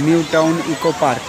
New town eco park.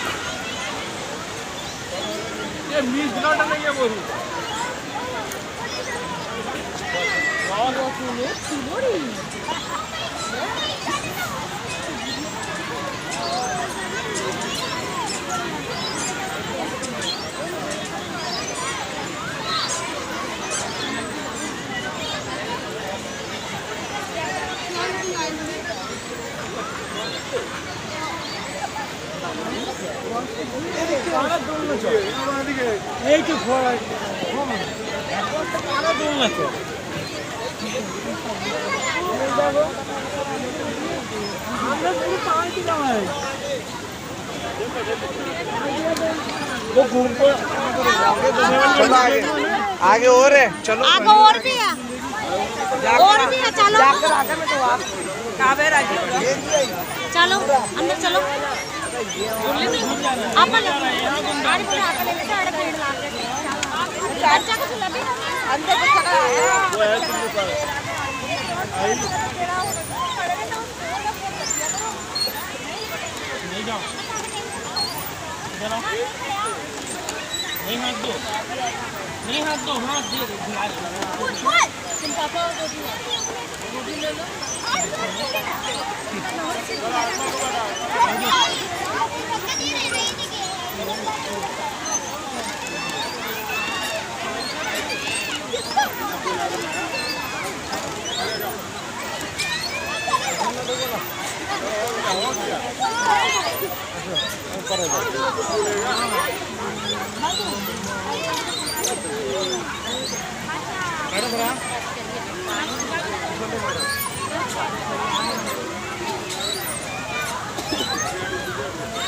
এই তো आगे और है, चलो आगे और भी है, चलो चलो अंदर चलो। अपन अंदर नहीं हाथ दो, नहीं हाथ दो, हाथ दे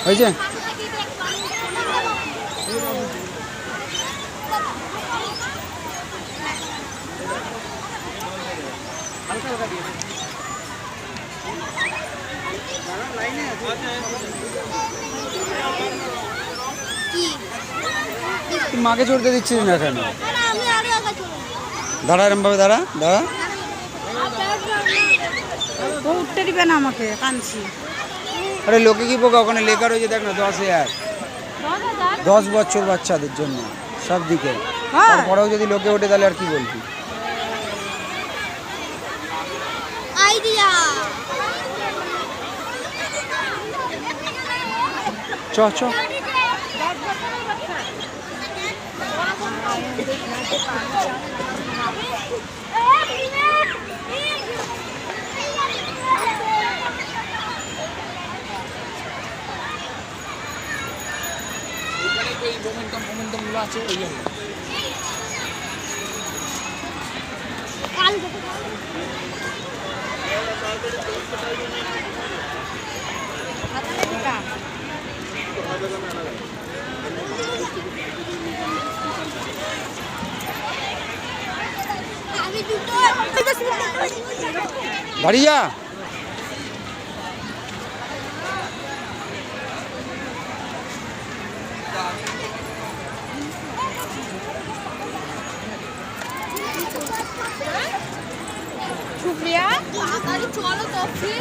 হয়েছে। মাকে চড়তে দিচ্ছিস না কেন? দাঁড়া, এরম ভাবে দাঁড়া দাঁড়া। ও উঠতে দিবে না আমাকে, কাঁদছি। আরে লোকে কি বোকা, ওখানে লেখা রয়েছে দেখ না, 10,000 10 বছর বাচ্চাদের জন্য সব দিকে। তারপরেও যদি লোকে ওঠে তাহলে আর কি বলবি? আইডিয়া চ চ। मोमेंटम गुलो আছে ওই জন্য দাঁড়িয়ে যা। শুক্রিয়া, চলো কফি।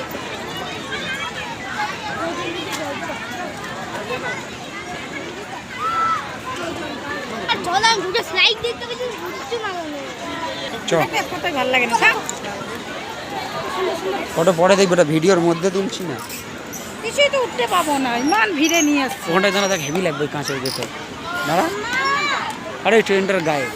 চলো দুটো স্লাইড দেখতে পেয়েছি, ফটো ভালো লাগে না। ফটো পরে দেখবে, ওটা ভিডিওর মধ্যে তুলছি না। কিছুই তো উঠতে পাবো না, ইমান ভিড়ে নিয়ে আসছে। ওখানটায় দাঁড়া, দেখ হেভি লাগবে কাঁচের ভেতর। দাঁড়া, আরে ট্রেনটার গায়ে